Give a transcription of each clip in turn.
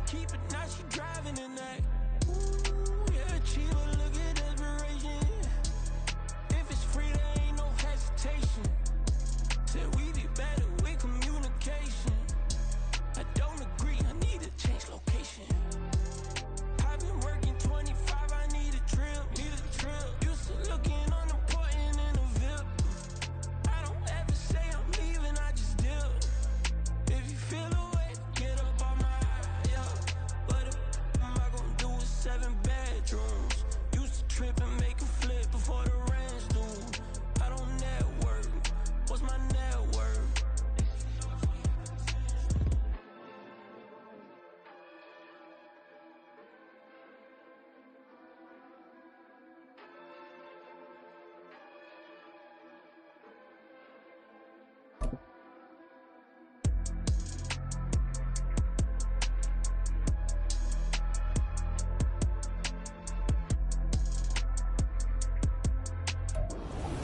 keep it, now she driving in that. Ooh, yeah, achiever, look at desperation. If it's free, there ain't no hesitation. Said we be better with communication. I don't agree, I need to change location. I've been working 25, I need a trip, Used to looking unimportant in a VIP. I don't ever say I'm leaving, I just dip. If you feel away, get up on my yeah. What am I gonna do with 7 bedrooms? Used to trip and make a flip before the rent's due. I don't network, what's my net worth?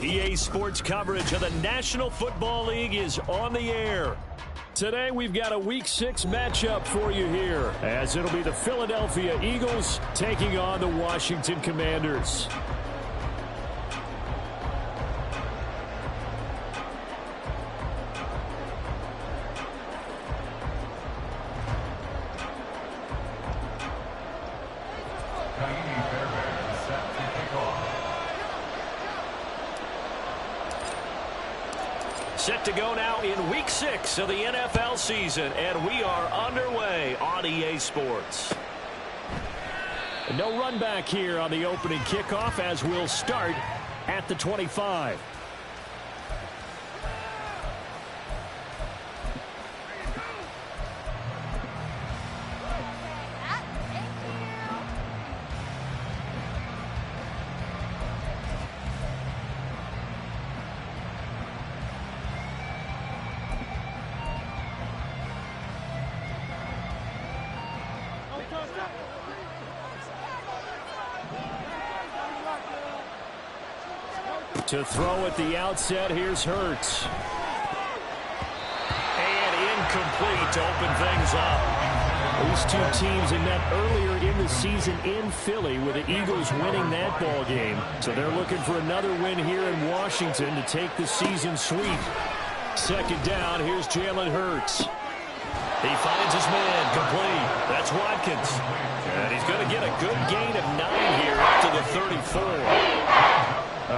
EA Sports coverage of the National Football League is on the air. Today we've got a Week 6 matchup for you here, as it'll be the Philadelphia Eagles taking on the Washington Commanders. Set to go now in Week 6 of the NFL season, and we are underway on EA Sports. No run back here on the opening kickoff, as we'll start at the 25. To throw at the outset, here's Hurts. And incomplete to open things up. These two teams had met earlier in the season in Philly, with the Eagles winning that ball game. So they're looking for another win here in Washington to take the season sweep. Second down, here's Jalen Hurts. He finds his man, complete. That's Watkins. And he's going to get a good gain of 9 here up to the 34.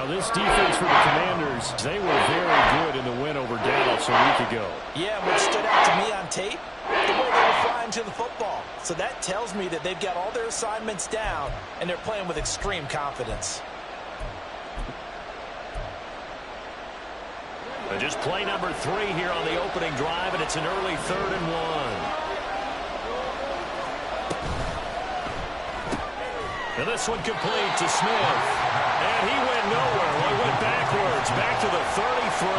This defense for the Commanders, they were very good in the win over Dallas a week ago. Yeah, what stood out to me on tape, the way they were flying to the football. So that tells me that they've got all their assignments down, and they're playing with extreme confidence. And just play number 3 here on the opening drive, and it's an early 3rd and 1. And this one complete to Smith. And he went nowhere. Well, he went backwards, back to the 33.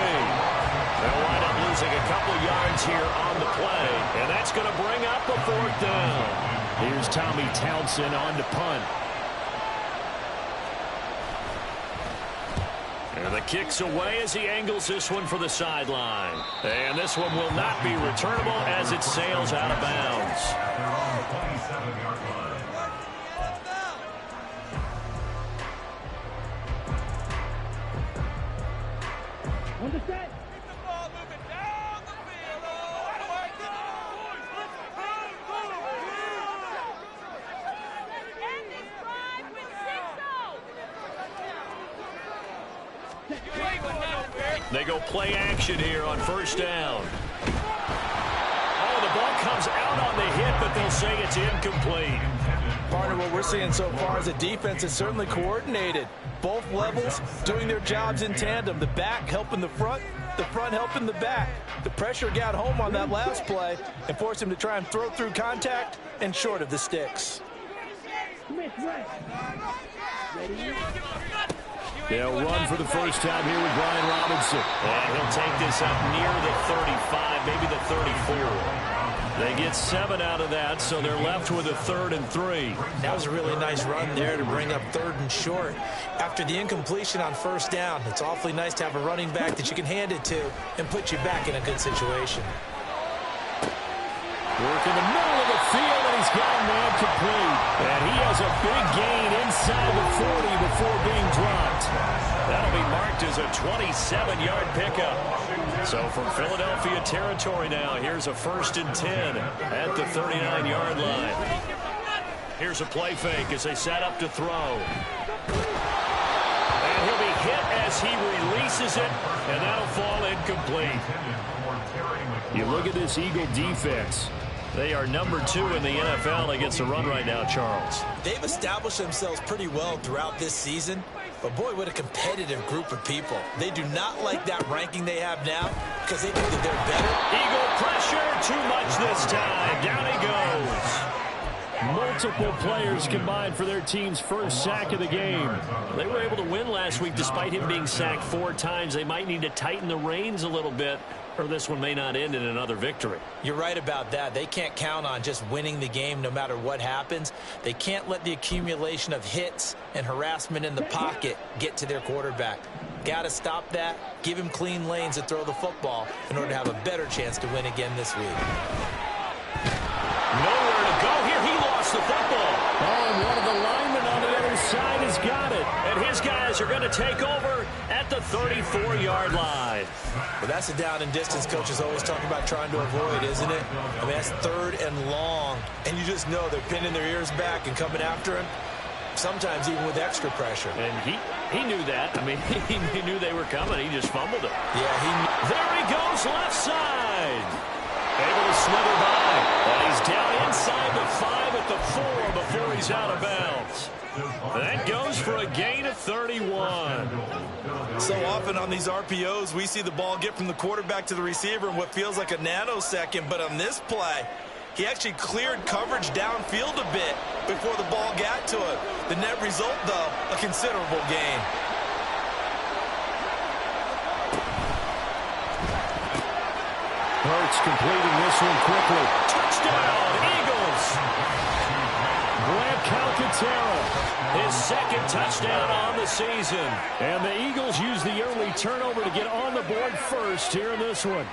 They'll wind up losing a couple yards here on the play, and that's going to bring up a 4th down. Here's Tommy Townsend on to punt. And the kick's away as he angles this one for the sideline. And this one will not be returnable as it sails out of bounds. Understand? They go play action here on 1st down. Oh, the ball comes out on the hit, but they'll say it's incomplete. Partner, what we're seeing so far is a defense that's certainly coordinated. Both levels doing their jobs in tandem. The back helping the front helping the back. The pressure got home on that last play and forced him to try and throw through contact and short of the sticks. They'll run for the first time here with Brian Robinson. And he'll take this up near the 35, maybe the 34. They get 7 out of that, so they're left with a 3rd and 3. That was a really nice run there to bring up 3rd and short. After the incompletion on 1st down, it's awfully nice to have a running back that you can hand it to and put you back in a good situation. Work in the middle of the field, and he's he's got a man complete. And he has a big gain inside the 40 before being dropped. That'll be marked as a 27-yard pickup. So from Philadelphia territory now, here's a 1st and 10 at the 39-yard line. Here's a play fake as they set up to throw. And he'll be hit as he releases it, and that'll fall incomplete. You look at this Eagle defense. They are number 2 in the NFL against the run right now, Charles. They've established themselves pretty well throughout this season. But, boy, what a competitive group of people. They do not like that ranking they have now because they think that they're better. Eagle pressure, too much this time. Down he goes. Multiple players combined for their team's first sack of the game. They were able to win last week despite him being sacked 4 times. They might need to tighten the reins a little bit, or this one may not end in another victory. You're right about that. They can't count on just winning the game no matter what happens. They can't let the accumulation of hits and harassment in the pocket get to their quarterback. Got to stop that, give him clean lanes to throw the football in order to have a better chance to win again this week. Nowhere to go here. He lost the football. Oh, and one of the linemen on the other side has got it. And his guys are going to take over at the 34-yard line. Well, that's a down and distance coaches always talk about trying to avoid, isn't it? I mean, that's 3rd and long. And you just know they're pinning their ears back and coming after him, sometimes even with extra pressure. And he knew that. I mean, he knew they were coming. He just fumbled it. Yeah, there he goes, left side. Able to slither by. And he's down inside the 5 at the 4 before he's out of bounds. That goes for a gain of 31. So often on these RPOs, we see the ball get from the quarterback to the receiver in what feels like a nanosecond. But on this play, he actually cleared coverage downfield a bit before the ball got to him. The net result, though, a considerable gain. Hurts completing this one quickly. Touchdown, Eagles. Grant Calcaterra. His 2nd touchdown on the season. And the Eagles use the early turnover to get on the board first here in this one.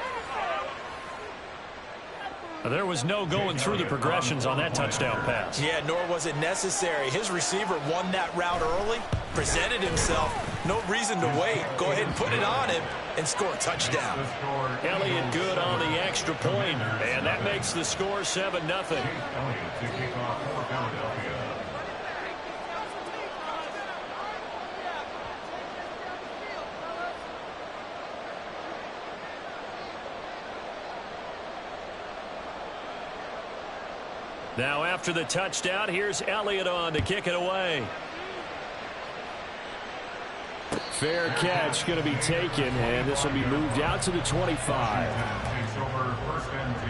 There was no going through the progressions on that touchdown pass. Yeah, nor was it necessary. His receiver won that route early, presented himself. No reason to wait. Go ahead and put it on him and score a touchdown. Elliott good on the extra point, and that makes the score 7-0. Now after the touchdown, here's Elliott on to kick it away. Fair catch going to be taken, and this will be moved out to the 25. Takes over 1st and 10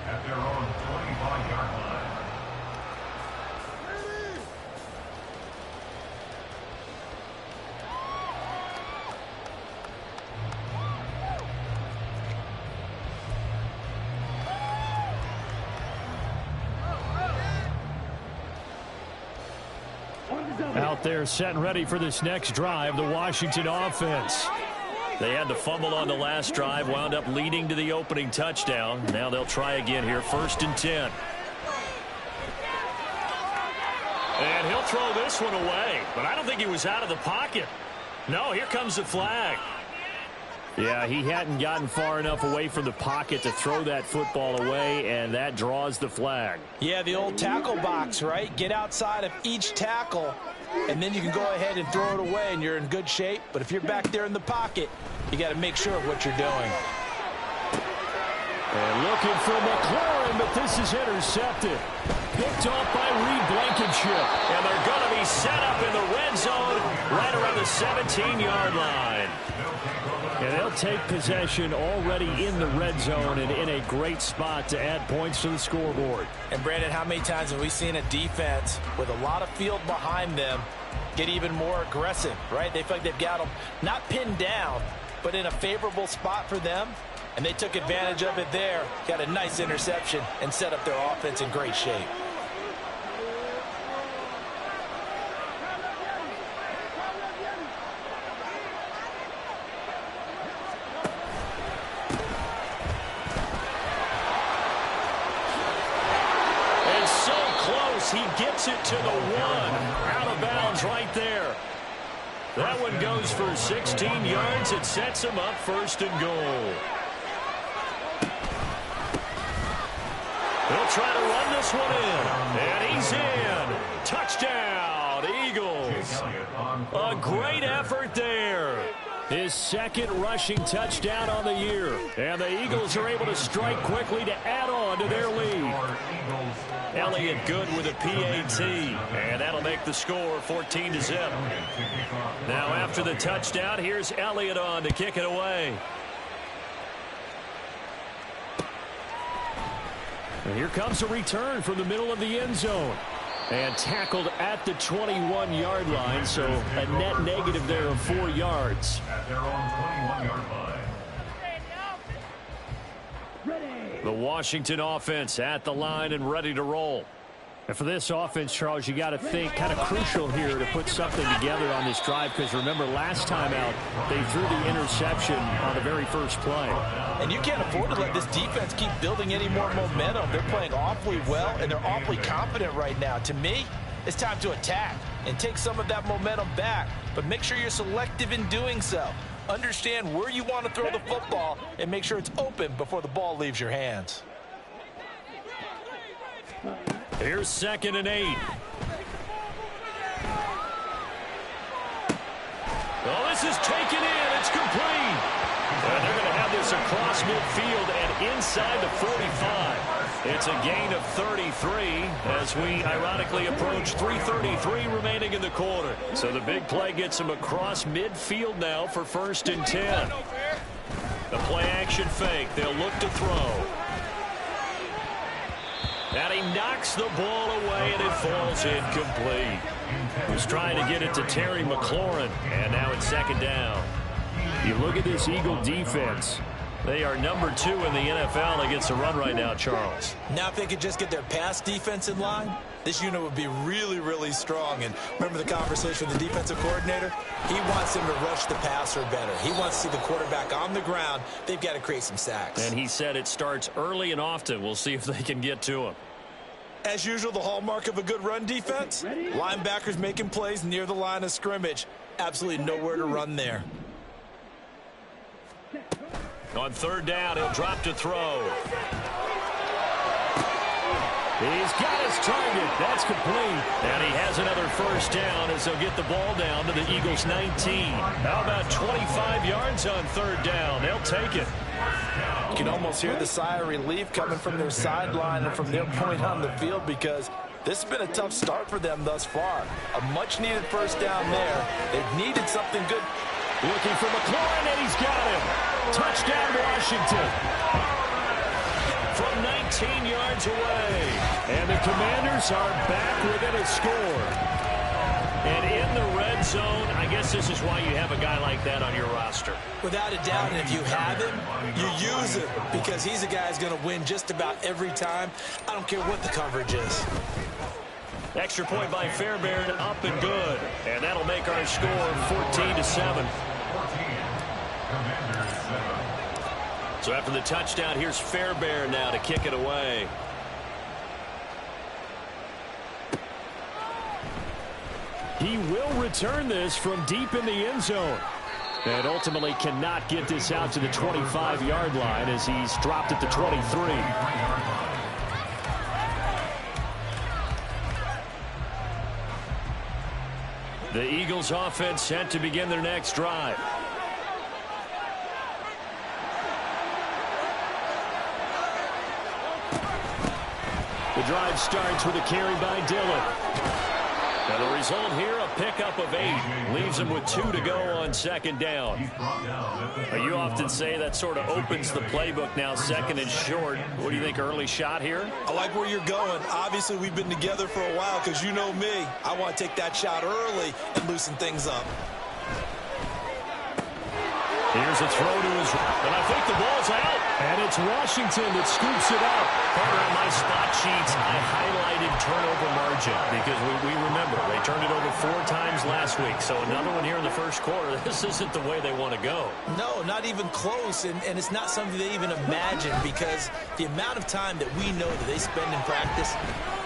at their own 25-yard line. Out there set and ready for this next drive, the Washington offense. They had the fumble on the last drive, wound up leading to the opening touchdown. Now they'll try again here, 1st and 10. And he'll throw this one away, but I don't think he was out of the pocket. No, here comes the flag. Yeah, he hadn't gotten far enough away from the pocket to throw that football away, and that draws the flag. Yeah, the old tackle box, right? Get outside of each tackle, and then you can go ahead and throw it away, and you're in good shape. But if you're back there in the pocket, you got to make sure of what you're doing. And looking for McLaurin, but this is intercepted. Picked off by Reed Blankenship. And they're going to be set up in the red zone right around the 17-yard line. And they'll take possession already in the red zone and in a great spot to add points to the scoreboard. And, Brandon, how many times have we seen a defense with a lot of field behind them get even more aggressive, right? They feel like they've got them not pinned down, but in a favorable spot for them. And they took advantage of it there, got a nice interception, and set up their offense in great shape. Takes it to the 1. Out of bounds right there. That one goes for 16 yards. It sets him up 1st and goal. He'll try to run this one in. And he's in. Touchdown, Eagles. A great effort there. His 2nd rushing touchdown on the year. And the Eagles are able to strike quickly to add on to their lead. Elliott good with a PAT. And that'll make the score 14-0. Now after the touchdown, here's Elliott on to kick it away. And here comes a return from the middle of the end zone. And tackled at the 21-yard line, so a net negative there of 4 yards. At their own 21-yard line. The Washington offense at the line and ready to roll. And for this offense, Charles, you got to think kind of crucial here to put something together on this drive, because remember last time out they threw the interception on the very first play. And you can't afford to let this defense keep building any more momentum. They're playing awfully well, and they're awfully confident right now. To me, it's time to attack and take some of that momentum back, but make sure you're selective in doing so. Understand where you want to throw the football and make sure it's open before the ball leaves your hands. Here's 2nd and 8. Oh, this is taken in. It's complete. And they're going to have this across midfield and inside the 45. It's a gain of 33 as we ironically approach 3:33 remaining in the quarter. So the big play gets him across midfield now for 1st and 10. The play action fake. They'll look to throw. And he knocks the ball away, and it falls incomplete. He was trying to get it to Terry McLaurin, and now it's 2nd down. You look at this Eagle defense. They are number 2 in the NFL against the run right now, Charles. Now if they could just get their pass defense in line, this unit would be really, really strong. And remember the conversation with the defensive coordinator? He wants them to rush the passer better. He wants to see the quarterback on the ground. They've got to create some sacks. And he said it starts early and often. We'll see if they can get to him. As usual, the hallmark of a good run defense, linebackers making plays near the line of scrimmage. Absolutely nowhere to run there. On 3rd down, he'll drop to throw. He's got his target. That's complete. And he has another 1st down as they'll get the ball down to the Eagles' 19. How about 25 yards on 3rd down? They'll take it. You can almost hear the sigh of relief coming from their sideline and from their point on the field, because this has been a tough start for them thus far. A much-needed 1st down there. They've needed something good. Looking for McLaurin, and he's got him. Touchdown, Washington. From 19 yards away. And the Commanders are back within a score. And in the red zone, I guess this is why you have a guy like that on your roster. Without a doubt, and if you have him, you use him, because he's a guy who's going to win just about every time. I don't care what the coverage is. Extra point by Fairbairn, up and good. And that'll make our score 14-7. So after the touchdown, here's Fairbairn now to kick it away. He will return this from deep in the end zone. And ultimately cannot get this out to the 25-yard line as he's dropped at the 23. The Eagles offense set to begin their next drive. The drive starts with a carry by Dillon. Now the result here, a pickup of 8. Leaves him with 2 to go on 2nd down. You often say that sort of opens the playbook now, 2nd and short. What do you think, early shot here? I like where you're going. Obviously, we've been together for a while, because you know me. I want to take that shot early and loosen things up. Here's a throw to his right, and I think the ball's out. And it's Washington that scoops it up. Partner, on my spot sheets, I highlighted turnover margin because we remember they turned it over 4 times last week, so another one here in the first quarter. This isn't the way they want to go. No, not even close, and it's not something they even imagine, because the amount of time that we know that they spend in practice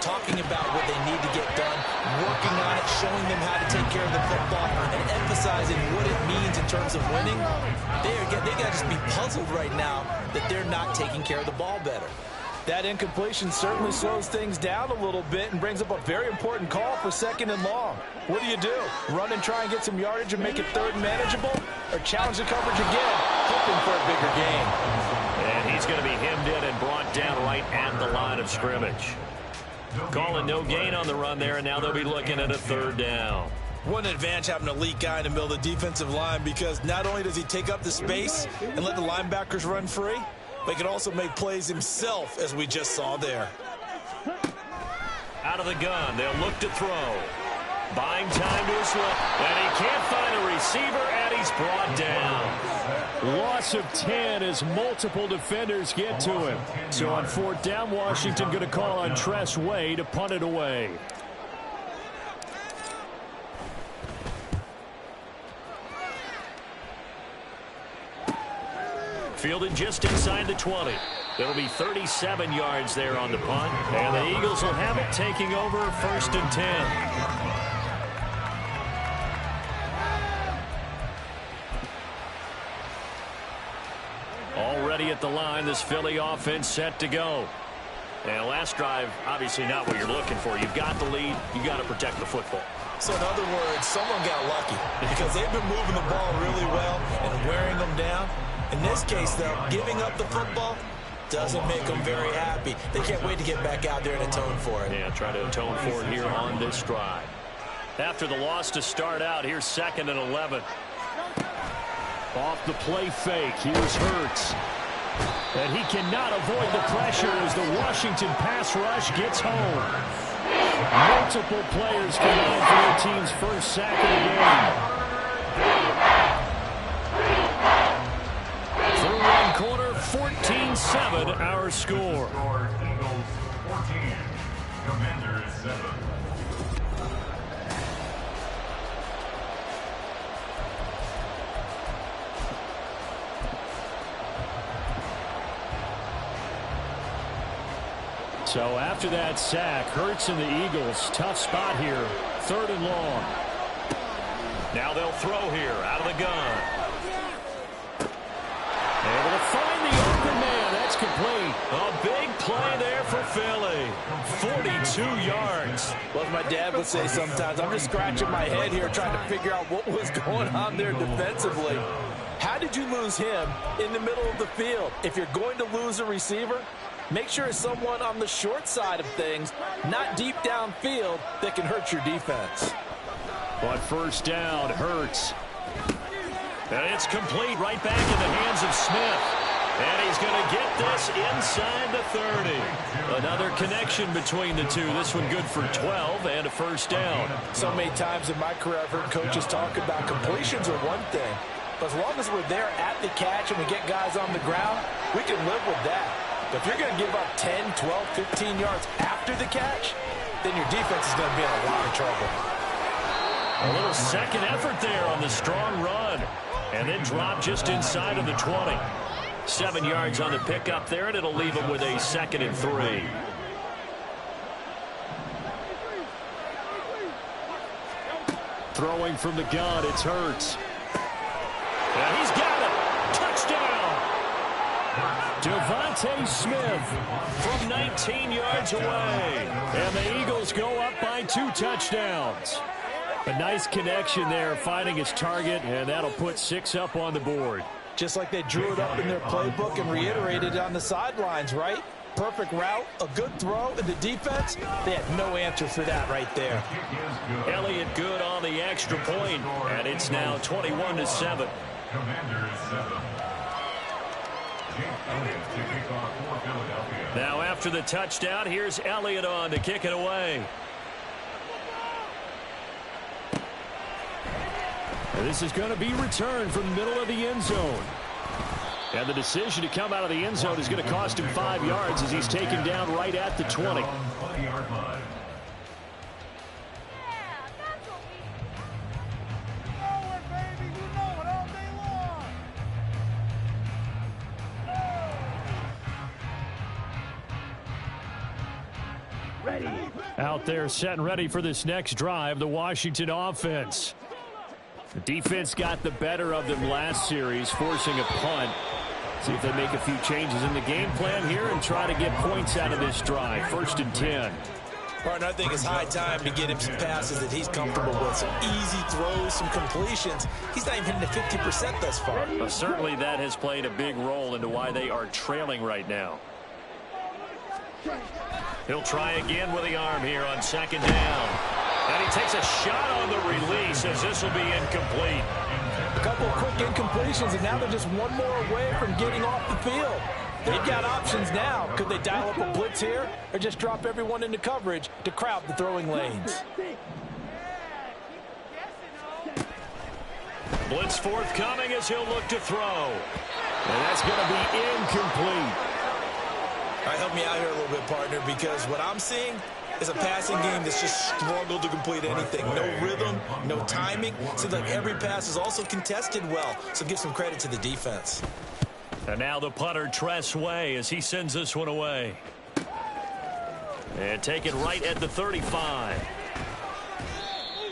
talking about what they need to get done, working on it, showing them how to take care of the football, and emphasizing what it means in terms of winning, they got to just be puzzled right now that they're not taking care of the ball better. That incompletion certainly slows things down a little bit and brings up a very important call for 2nd and long. What do? Run and try and get some yardage and make it 3rd and manageable? Or challenge the coverage again, hoping for a bigger gain? And he's going to be hemmed in and brought down right at the line of scrimmage. Calling no gain on the run there, and now they'll be looking at a 3rd down. What an advantage having an elite guy in the middle of the defensive line, because not only does he take up the space and let the linebackers run free, but he can also make plays himself, as we just saw there. Out of the gun, they'll look to throw. Buying time to his left, and he can't find a receiver, and he's brought down. Loss of 10 as multiple defenders get to him. So on 4th down, Washington going to call on Tress Way to punt it away. Fielded just inside the 20. It'll be 37 yards there on the punt. And the Eagles will have it, taking over 1st and 10. Already at the line, this Philly offense set to go. And last drive, obviously not what you're looking for. You've got the lead. You've got to protect the football. So in other words, someone got lucky, because they've been moving the ball really well and wearing them down. In this case, though, giving up the football doesn't make them very happy. They can't wait to get back out there and atone for it. Yeah, try to atone for it here on this drive. After the loss to start out, here's 2nd and 11. Off the play fake, here's Hurts. And he cannot avoid the pressure as the Washington pass rush gets home. Multiple players combined for their team's first sack of the game. Through one quarter, 14-7 our score. Eagles 14, Commanders 7. So after that sack, Hurts and the Eagles, tough spot here, 3rd and long. Now they'll throw here, out of the gun. Able to find the open man. That's complete. A big play there for Philly. 42 yards. Well, as my dad would say sometimes, I'm just scratching my head here trying to figure out what was going on there defensively. How did you lose him in the middle of the field? If you're going to lose a receiver, make sure it's someone on the short side of things, not deep downfield, that can hurt your defense. But 1st down, Hurts. And it's complete right back in the hands of Smith. And he's going to get this inside the 30. Another connection between the two. This one good for 12 and a 1st down. So many times in my career I've heard coaches talk about completions are one thing. But as long as we're there at the catch and we get guys on the ground, we can live with that. But if you're going to give up 10, 12, 15 yards after the catch, then your defense is going to be in a lot of trouble. A little second effort there on the strong run. And then drop just inside of the 20. 7 yards on the pickup there, and it'll leave them with a 2nd and 3. Throwing from the gun, it's Hurts. And he's got it. Touchdown. Devontae Smith From 19 yards away. and the Eagles go up by 2 touchdowns. A nice connection there, finding his target, and that'll put 6 up on the board. Just like they drew it up in their playbook and reiterated it on the sidelines, right? Perfect route, a good throw, and the defense, they had no answer for that right there. Elliott good on the extra point, and it's now 21-7. Commanders 7. Elliott to kick off for Philadelphia. Now after the touchdown, here's Elliott on to kick it away. And this is going to be returned from the middle of the end zone. And the decision to come out of the end zone is going to cost him 5 yards as he's taken down right at the 20. Out there set and ready for this next drive, the Washington offense. The defense got the better of them last series, forcing a punt. See if they make a few changes in the game plan here and try to get points out of this drive. 1st and 10. Partner, I think it's high time to get him some passes that he's comfortable with. Some easy throws, some completions. He's not even hitting the 50% thus far. Well, certainly that has played a big role into why they are trailing right now. He'll try again with the arm here on 2nd down. And he takes a shot on the release as this will be incomplete. A couple of quick incompletions, and now they're just one more away from getting off the field. They've got options now. Could they dial up a blitz here or just drop everyone into coverage to crowd the throwing lanes? Blitz forthcoming as he'll look to throw. And that's going to be incomplete. All right, help me out here a little bit, partner, because what I'm seeing is a passing game that's just struggled to complete anything. No rhythm, no timing. Seems like every pass is also contested well, so give some credit to the defense. And now the punter, Tress Way, as he sends this one away. And taken right at the 35.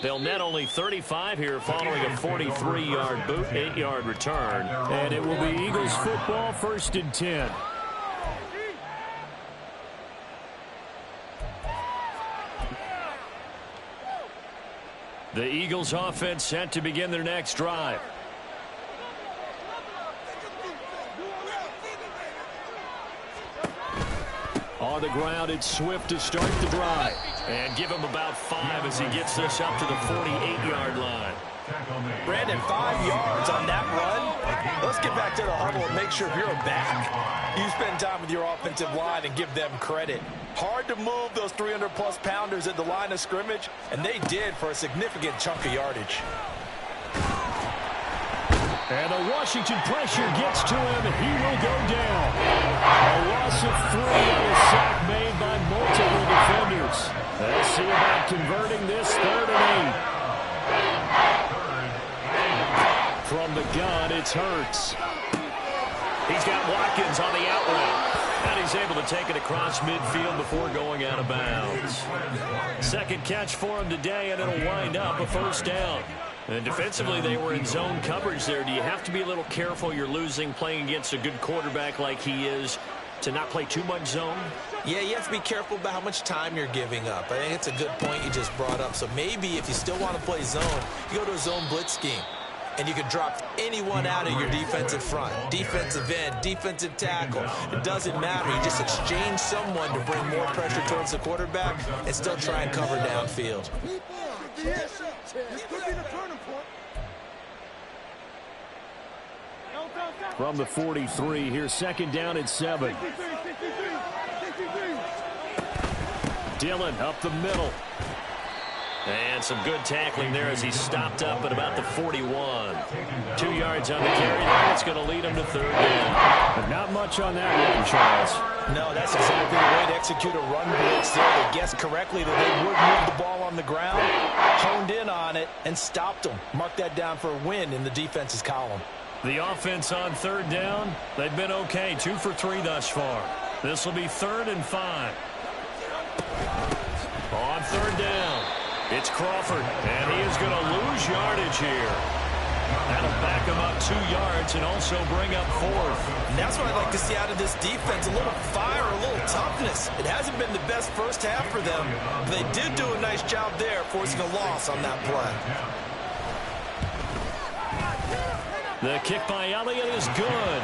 They'll net only 35 here following a 43-yard boot, 8-yard return. And it will be Eagles football, 1st and 10. The Eagles offense set to begin their next drive. On the ground, it's Swift to start the drive. And give him about 5 as he gets this up to the 48-yard line. Brandon, 5 yards on that run. Let's get back to the huddle and make sure if you're a back, you spend time with your offensive line and give them credit. Hard to move those 300-plus pounders at the line of scrimmage, and they did for a significant chunk of yardage. And the Washington pressure gets to him, and he will go down. A loss of 3 on a sack made by multiple defenders. Let's see about converting this 3rd and 8. From the gun, it's Hurts. He's got Watkins on the out route. And he's able to take it across midfield before going out of bounds. 2nd catch for him today, and it'll wind up a 1st down. And defensively, they were in zone coverage there. Do you have to be a little careful? You're losing playing against a good quarterback like he is to not play too much zone? Yeah, you have to be careful about how much time you're giving up. I think it's a good point you just brought up. So maybe if you still want to play zone, you go to a zone blitz scheme. And you can drop anyone out of your defensive front, defensive end, defensive tackle. It doesn't matter. You just exchange someone to bring more pressure towards the quarterback and still try and cover downfield. From the 43, here's 2nd down and 7. Dillon up the middle. And some good tackling there as he stopped up at about the 41. 2 yards on the carry. That's going to lead him to 3rd down. But not much on that one, Charles. No, that's exactly the way to execute a run blitz there. They guessed correctly that they would move the ball on the ground, honed in on it, and stopped them. Mark that down for a win in the defense's column. The offense on 3rd down, they've been okay. 2 for 3 thus far. This will be 3rd and 5. On 3rd down, it's Crawford, and he is going to lose yardage here. That'll back him up 2 yards and also bring up 4th. And that's what I'd like to see out of this defense, a little fire, a little toughness. It hasn't been the best first half for them, but they did do a nice job there, forcing a loss on that play. The kick by Elliott is good.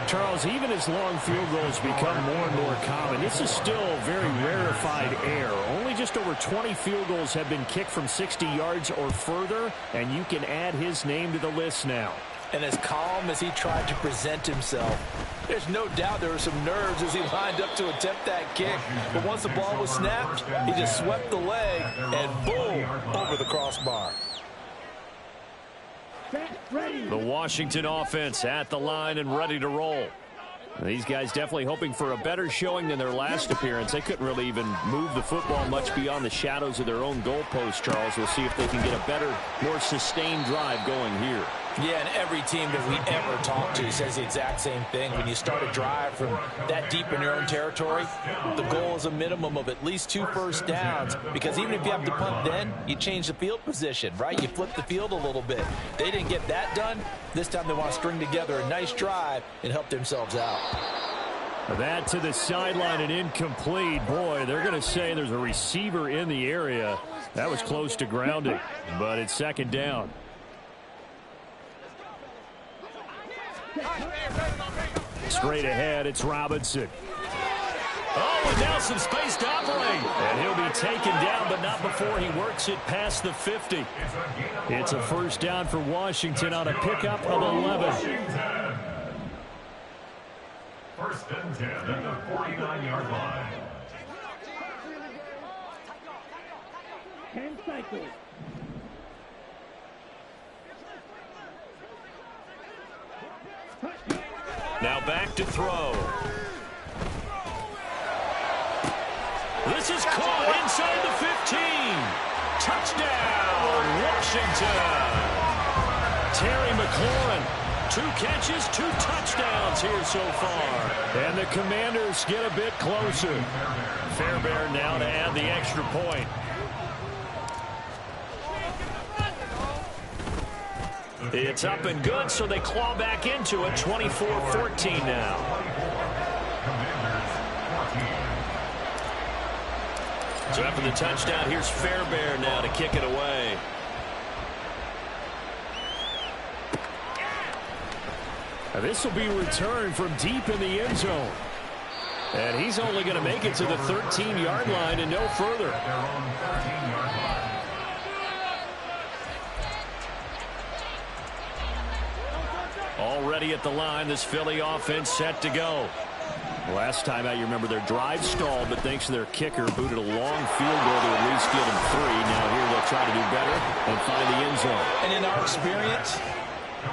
Charles, even as long field goals become more and more common, this is still very rarefied air. Only just over 20 field goals have been kicked from 60 yards or further, and you can add his name to the list now. And as calm as he tried to present himself, there's no doubt there were some nerves as he lined up to attempt that kick. But once the ball was snapped, he just swept the leg and boom, over the crossbar. The Washington offense at the line and ready to roll. These guys definitely hoping for a better showing than their last appearance. They couldn't really even move the football much beyond the shadows of their own goalpost, Charles. We'll see if they can get a better, more sustained drive going here. Yeah, and every team that we ever talk to says the exact same thing. When you start a drive from that deep in your own territory, the goal is a minimum of at least 2 first downs, because even if you have to punt then, you change the field position, right? You flip the field a little bit. They didn't get that done. This time they want to string together a nice drive and help themselves out. That to the sideline and incomplete. Boy, they're going to say there's a receiver in the area. That was close to grounding, but it's second down. Straight ahead, it's Robinson. Oh, and now some space to operate. And he'll be taken down, but not before he works it past the 50. It's a first down for Washington on a pickup of 11. First and 10 at the 49-yard line. 10 cycles. Now back to throw. This is caught inside the 15. Touchdown, Washington. Terry McLaurin, 2 catches, 2 touchdowns here so far. And the Commanders get a bit closer. Fairbairn now to add the extra point. It's up and good, so they claw back into it. 24-14 now. So after the touchdown, here's Fairbairn now to kick it away. Now this will be returned from deep in the end zone. And he's only going to make it to the 13-yard line and no further. Already at the line, this Philly offense set to go. Last time out, you remember their drive stalled, but thanks to their kicker, booted a long field goal to at least get them 3. Now here they'll try to do better and find the end zone. And in our experience,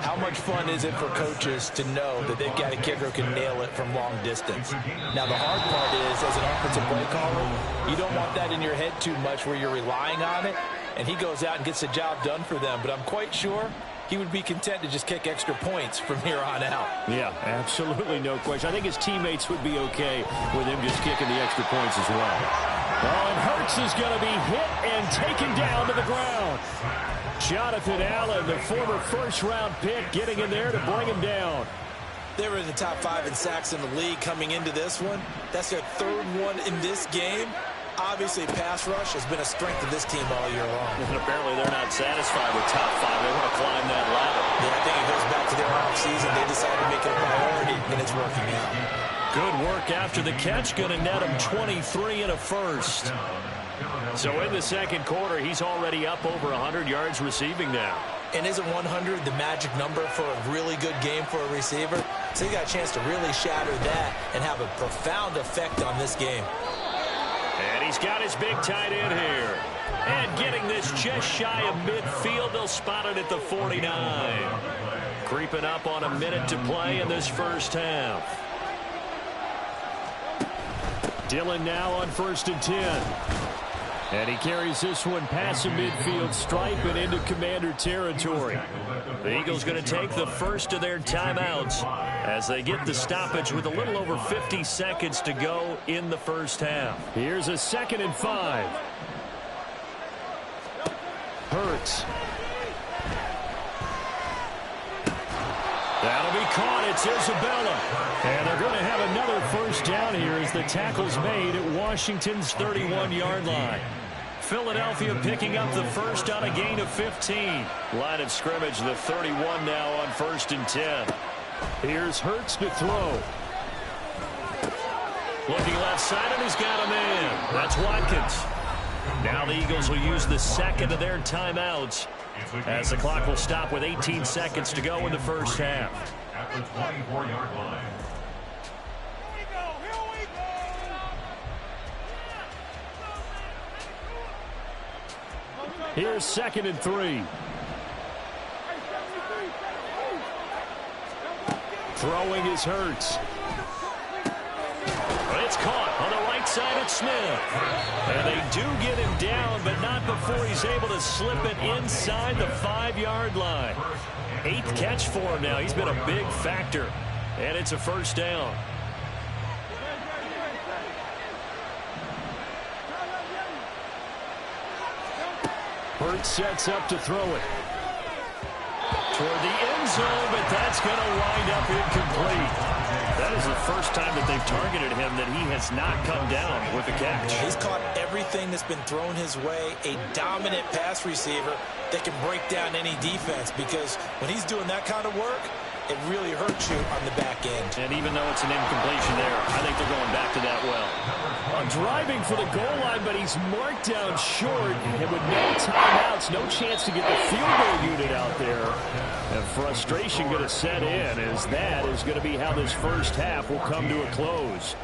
how much fun is it for coaches to know that they've got a kicker who can nail it from long distance? Now, the hard part is, as an offensive play caller, you don't want that in your head too much where you're relying on it, and he goes out and gets the job done for them. But I'm quite sure he would be content to just kick extra points from here on out. Yeah, absolutely no question. I think his teammates would be okay with him just kicking the extra points as well. Oh, and Hurts is going to be hit and taken down to the ground. Jonathan Allen, the former first-round pick, getting in there to bring him down. They were in the top 5 in sacks in the league coming into this one. That's their 3rd one in this game. Obviously, pass rush has been a strength of this team all year long. And apparently they're not satisfied with top 5. They want to climb that ladder. Yeah, I think it goes back to their offseason. They decided to make it a priority, and it's working out. Good work after the catch. Going to net him 23 and a first. So in the second quarter, he's already up over 100 yards receiving now. And isn't 100 the magic number for a really good game for a receiver? So he got a chance to really shatter that and have a profound effect on this game. And he's got his big tight end here. And getting this just shy of midfield. They'll spot it at the 49. Creeping up on a minute to play in this first half. Dillon now on 1st and 10. And he carries this one past the midfield stripe and into Commander territory. The Eagles going to take the first of their timeouts as they get the stoppage with a little over 50 seconds to go in the first half. Here's a 2nd and 5. Hurts. That'll be caught. It's Isabella. And they're going to have another first down here as the tackle's made at Washington's 31-yard line. Philadelphia picking up the first on a gain of 15. Line of scrimmage, the 31 now on 1st and 10. Here's Hurts to throw. Looking left side, and he's got a man. That's Watkins. Now the Eagles will use the second of their timeouts as the clock will stop with 18 seconds to go in the first half. At the 24-yard line. Here's 2nd and 3. Throwing is Hurts. It's caught on the right right side at Smith. And they do get him down, but not before he's able to slip it inside the 5-yard line. 8th catch for him now. He's been a big factor. And it's a first down. Hurt sets up to throw it. Toward the end zone, but that's going to wind up incomplete. That is the first time that they've targeted him that he has not come down with the catch. He's caught everything that's been thrown his way. A dominant pass receiver that can break down any defense, because when he's doing that kind of work, it really hurts you on the back end. And even though it's an incompletion there, I think they're going back to that well. Driving for the goal line, but he's marked down short. And with no timeouts, no chance to get the field goal unit out there. And frustration going to set in, as that is going to be how this first half will come to a close.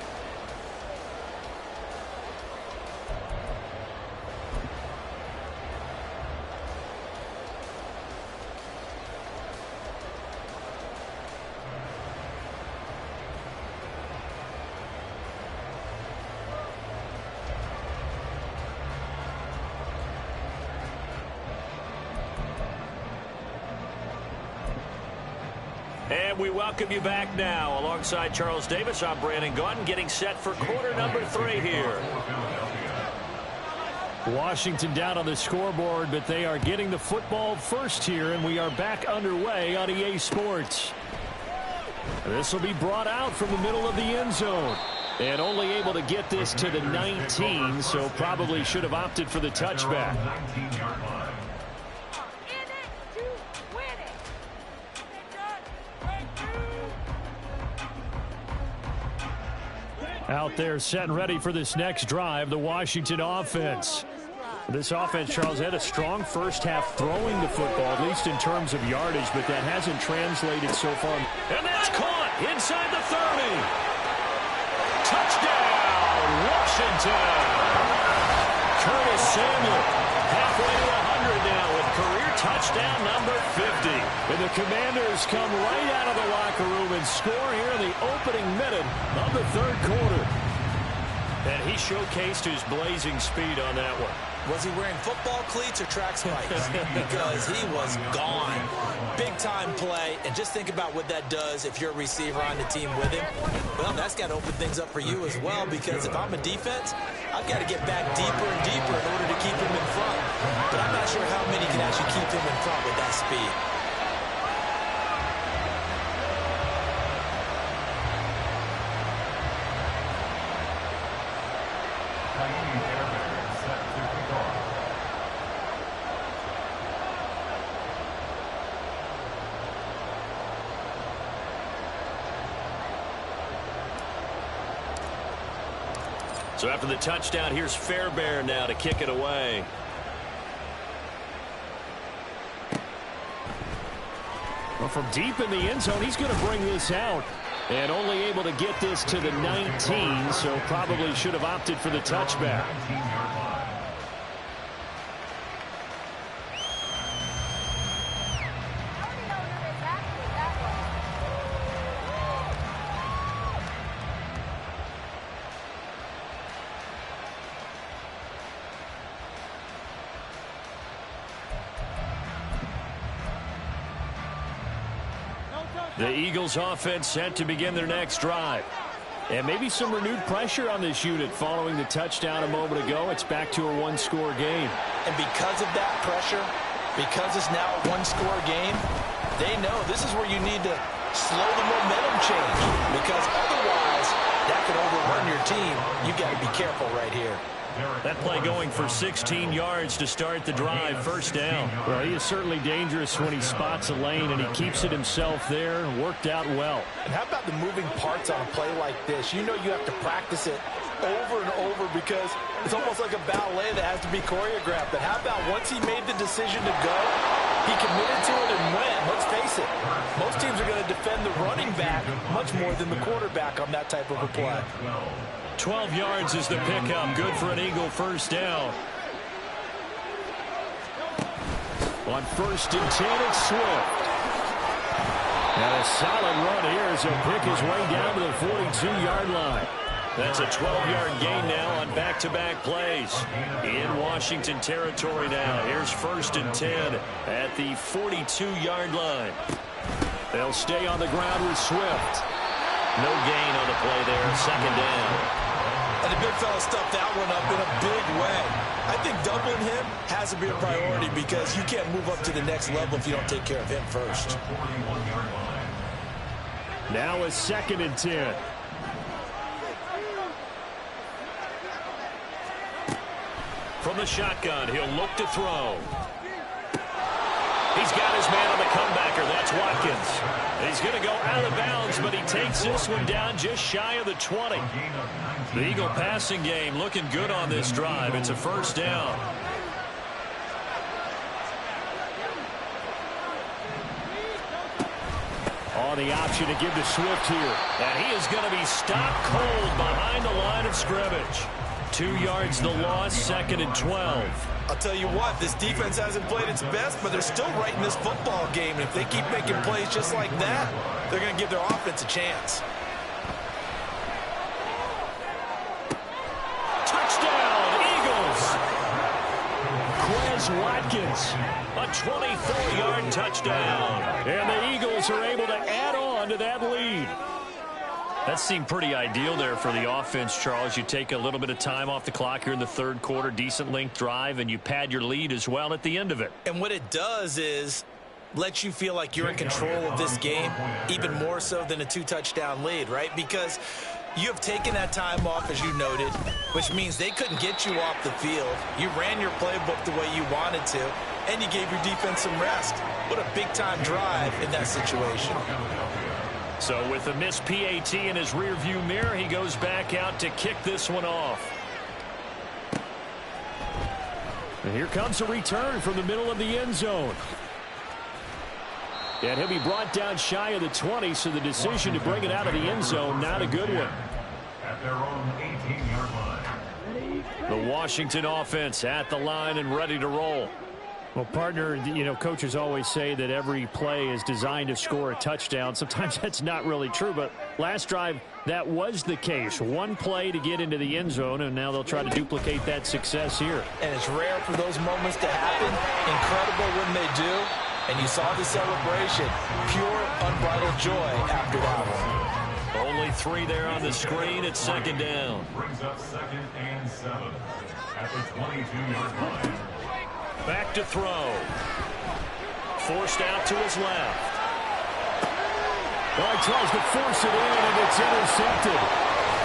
And we welcome you back now. Alongside Charles Davis, I'm Brandon Gaudin, getting set for quarter number 3 here. Washington down on the scoreboard, but they are getting the football first here, and we are back underway on EA Sports. This will be brought out from the middle of the end zone. And only able to get this to the 19, so probably should have opted for the touchback. Out there set and ready for this next drive, the Washington offense. This offense, Charles, had a strong first half throwing the football, at least in terms of yardage, but that hasn't translated so far. And that's caught inside the 30. Touchdown, Washington. Curtis Samuel, halfway to 100 now with career touchdown number 50. And the Commanders come right out of the locker room and score here in the opening minute of the third quarter. And he showcased his blazing speed on that one. Was he wearing football cleats or track spikes? Because he was gone. Big-time play, and just think about what that does if you're a receiver on the team with him. Well, that's got to open things up for you as well, because if I'm a defense, I've got to get back deeper and deeper in order to keep him in front. But I'm not sure how many can actually keep him in front with that speed. So after the touchdown, here's Fairbairn now to kick it away. Well, from deep in the end zone, he's going to bring this out. And only able to get this to the 19, so probably should have opted for the touchback. The Eagles offense set to begin their next drive. And maybe some renewed pressure on this unit following the touchdown a moment ago. It's back to a one-score game. And because of that pressure, because it's now a one-score game, they know this is where you need to slow the momentum change, because otherwise that could overrun your team. You got to be careful right here. That play going for 16 yards to start the drive, first down. Well, he is certainly dangerous when he spots a lane, and he keeps it himself there. Worked out well. And how about the moving parts on a play like this? You know you have to practice it over and over, because it's almost like a ballet that has to be choreographed. But how about once he made the decision to go, he committed to it and went. Let's face it, most teams are going to defend the running back much more than the quarterback on that type of a play. 12 yards is the pickup. Good for an Eagle first down. On 1st and 10, it's Swift. And a solid run here as he'll pick his way down to the 42-yard line. That's a 12-yard gain now on back-to-back plays. In Washington territory now. Here's 1st and 10 at the 42-yard line. They'll stay on the ground with Swift. No gain on the play there. 2nd down. And the big fella stuffed that one up in a big way. I think doubling him has to be a priority because you can't move up to the next level if you don't take care of him first. Now a 2nd and 10. From the shotgun, he'll look to throw. He's got his man on the comebacker. That's Watkins. He's going to go out of bounds, but he takes this one down just shy of the 20. The Eagle passing game looking good on this drive. It's a 1st down. On the option to give to Swift here. And he is going to be stopped cold behind the line of scrimmage. 2 yards the loss, 2nd and 12. I'll tell you what, this defense hasn't played its best, but they're still right in this football game. And if they keep making plays just like that, they're going to give their offense a chance. Touchdown, Eagles! Quez Watkins, a 24-yard touchdown. And the Eagles are able to add on to that lead. That seemed pretty ideal there for the offense, Charles. You take a little bit of time off the clock here in the 3rd quarter, decent length drive, and you pad your lead as well at the end of it. And what it does is let you feel like you're in control of this game, even more so than a 2-touchdown lead, right? Because you have taken that time off, as you noted, which means they couldn't get you off the field. You ran your playbook the way you wanted to, and you gave your defense some rest. What a big-time drive in that situation. So with a missed PAT in his rearview mirror, he goes back out to kick this one off. And here comes a return from the middle of the end zone. And he'll be brought down shy of the 20, so the decision to bring it out of the end zone, not a good one. At their own 18-yard line. The Washington offense at the line and ready to roll. Well, partner, you know, coaches always say that every play is designed to score a touchdown. Sometimes that's not really true, but last drive, that was the case. One play to get into the end zone, and now they'll try to duplicate that success here. And it's rare for those moments to happen. Incredible when they do. And you saw the celebration. Pure, unbridled joy after that one. Only 3 there on the screen. It's 2nd down. Brings up 2nd and 7 at the 22-yard line. Back to throw. Forced out to his left. Well, he tries to force it in, and it's intercepted.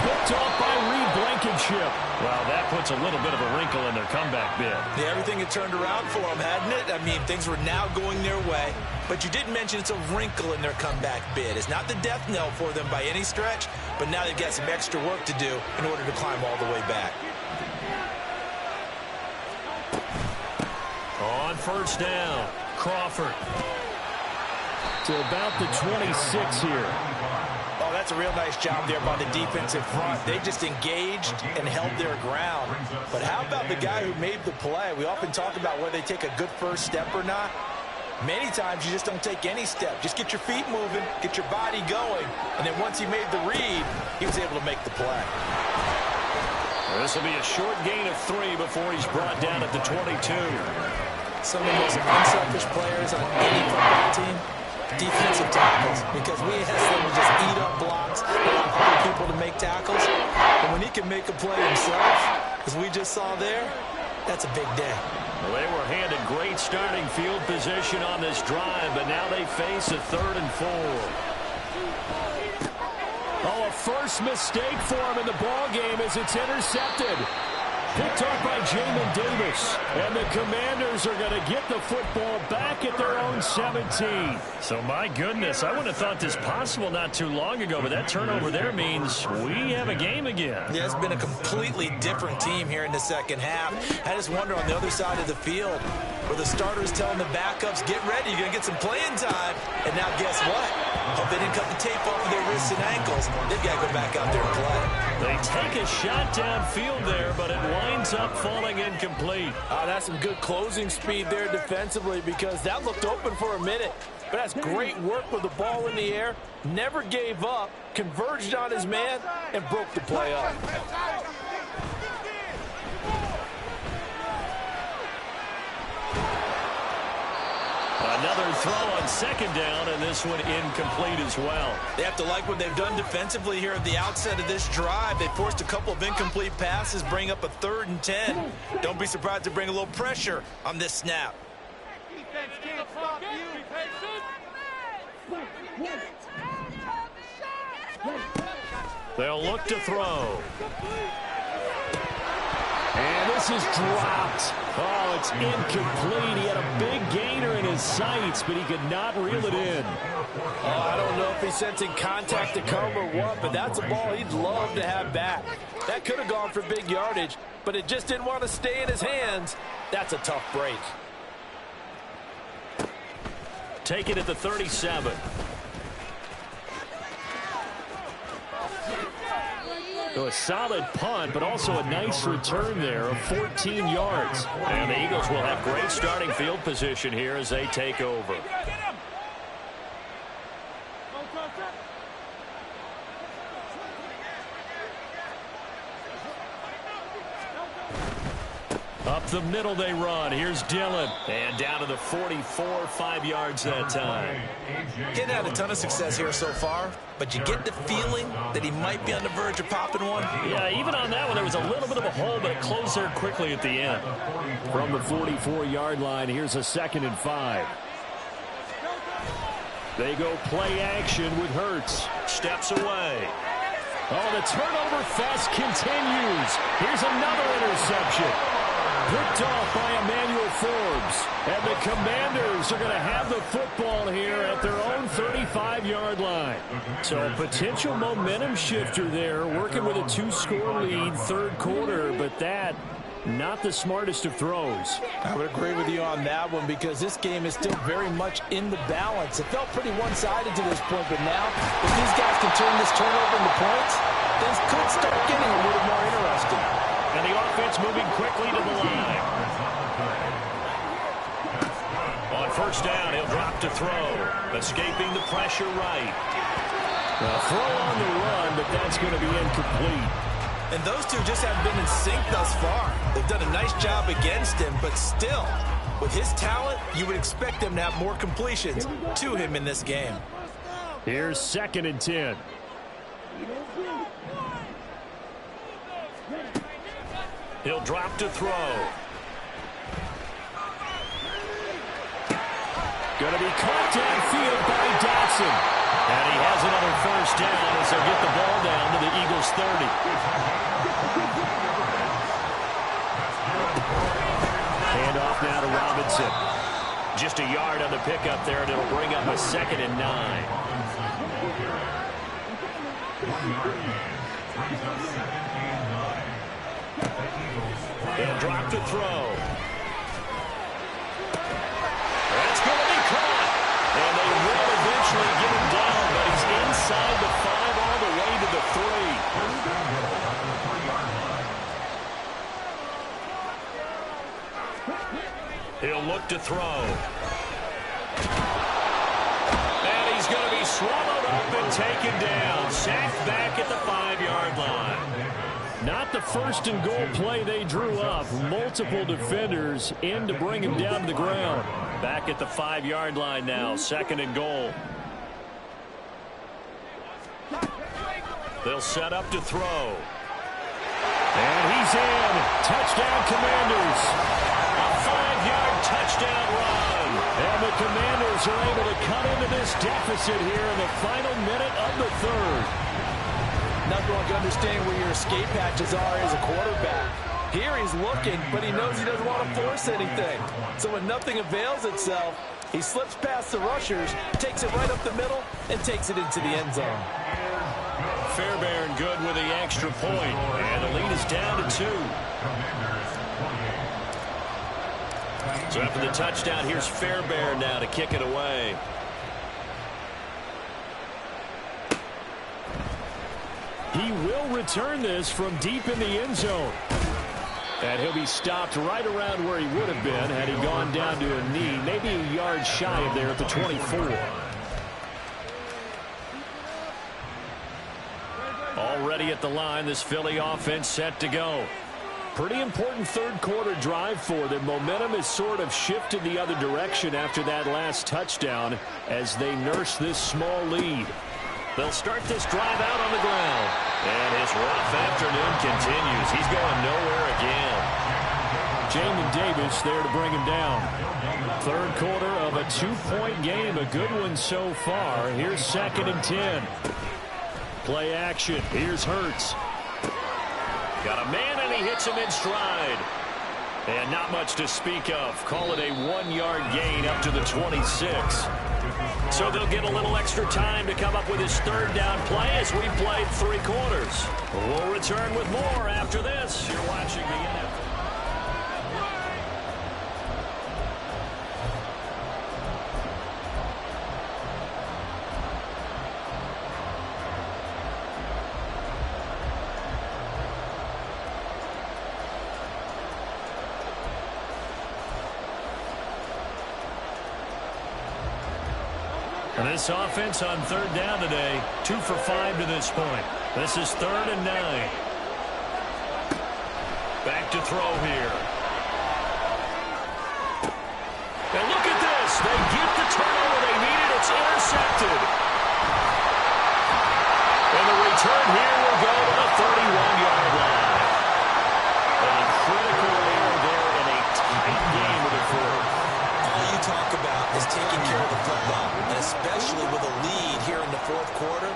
Picked off by Reed Blankenship. Well, that puts a little bit of a wrinkle in their comeback bid. Yeah, everything had turned around for them, hadn't it? I mean, things were now going their way. But you didn't mention it's a wrinkle in their comeback bid. It's not the death knell for them by any stretch, but now they've got some extra work to do in order to climb all the way back. On 1st down, Crawford. To about the 26 here. Oh, that's a real nice job there by the defensive front. They just engaged and held their ground. But how about the guy who made the play? We often talk about whether they take a good first step or not. Many times you just don't take any step. Just get your feet moving, get your body going, and then once he made the read, he was able to make the play. This will be a short gain of 3 before he's brought down at the 22. Some of the most unselfish players on any football team, defensive tackles, because we ask them to just eat up blocks, allow other people to make tackles. And when he can make a play himself, as we just saw there, that's a big day. Well, they were handed great starting field position on this drive, but now they face a 3rd and 4. Oh, a first mistake for him in the ball game as it's intercepted. Picked off by Jamin Davis. And the Commanders are going to get the football back at their own 17. So, my goodness, I wouldn't have thought this possible not too long ago, but that turnover there means we have a game again. Yeah, it's been a completely different team here in the second half. I just wonder on the other side of the field, where the starters telling the backups, get ready, you're going to get some playing time. And now guess what? Hope they didn't cut the tape off of their wrists and ankles. They've got to go back out there and play. They take a shot downfield there, but it winds up falling incomplete. That's some good closing speed there defensively because that looked open for a minute. But that's great work with the ball in the air. Never gave up, converged on his man, and broke the play up. Another throw on second down, and this one incomplete as well. They have to like what they've done defensively here at the outset of this drive. They forced a couple of incomplete passes, bring up a 3rd and 10. Don't be surprised to bring a little pressure on this snap. They'll look to throw. And this is dropped. Oh, it's incomplete. He had a big gainer in his sights, but he could not reel it in. Oh, I don't know if he's sensing contact to come or what, but that's a ball he'd love to have back. That could have gone for big yardage, but it just didn't want to stay in his hands. That's a tough break. Take it at the 37. So a solid punt, but also a nice return there of 14 yards. And the Eagles will have great starting field position here as they take over. Up the middle they run. Here's Dillon. And down to the 44, 5 yards that time. Getting had a ton of success here so far, but you get the feeling that he might be on the verge of popping one. Yeah, even on that one, there was a little bit of a hole, but it closed there quickly at the end. From the 44-yard line, here's a 2nd and 5. They go play action with Hurts. Steps away. Oh, the turnover fest continues. Here's another interception. Picked off by Emmanuel Forbes. And the Commanders are going to have the football here at their own 35-yard line. So a potential momentum shifter there, working with a 2-score lead, 3rd quarter, but that, not the smartest of throws. I would agree with you on that one because this game is still very much in the balance. It felt pretty one-sided to this point, but now, if these guys can turn this turnover into points, things could start getting a little more interesting. And the offense moving quickly to the line. On 1st down, he'll drop to throw. Escaping the pressure right. A throw on the run, but that's going to be incomplete. And those two just haven't been in sync thus far. They've done a nice job against him, but still, with his talent, you would expect them to have more completions to him in this game. Here's 2nd and 10. He'll drop to throw. Going to be caught downfield by Dotson. And he has another 1st down as they'll get the ball down to the Eagles' 30. Hand off now to Robinson. Just a yard on the pickup there, and it'll bring up a 2nd and 9. They'll drop to throw. That's going to be caught. And they will eventually get him down, but he's inside the 5 all the way to the 3. He'll look to throw. And he's going to be swallowed up and taken down. Sacked back at the 5-yard line. Not the 1st and goal play they drew up. Multiple defenders in to bring him down to the ground. Back at the 5-yard line now. 2nd and goal. They'll set up to throw. And he's in. Touchdown, Commanders. A 5-yard touchdown run. And the Commanders are able to cut into this deficit here in the final minute of the 3rd. Nothing like understanding where your escape hatches are as a quarterback. Here he's looking, but he knows he doesn't want to force anything. So when nothing avails itself, he slips past the rushers, takes it right up the middle, and takes it into the end zone. Fairbairn good with the extra point, and the lead is down to 2. So after the touchdown, here's Fairbairn now to kick it away. He will return this from deep in the end zone. And he'll be stopped right around where he would have been had he gone down to a knee, maybe a yard shy of there at the 24. Already at the line, this Philly offense set to go. Pretty important third quarter drive for them. Momentum has sort of shifted the other direction after that last touchdown as they nurse this small lead. They'll start this drive out on the ground. And his rough afternoon continues. He's going nowhere again. Jamin Davis there to bring him down. Third quarter of a 2-point game. A good one so far. Here's 2nd and 10. Play action. Here's Hurts. Got a man, and he hits him in stride. And not much to speak of. Call it a 1-yard gain up to the 26. So they'll get a little extra time to come up with his third down play as we played 3 quarters. We'll return with more after this. You're watching the NFL. And this offense on third down today, 2 for 5 to this point. This is 3rd and 9. Back to throw here. And look at this. They get the turnover they needed. It's intercepted. And the return here will go to the 31-yard line. A critical error there in a tight game with a fourth. All you talk about is taking care of the football, and especially with a lead here in the fourth quarter,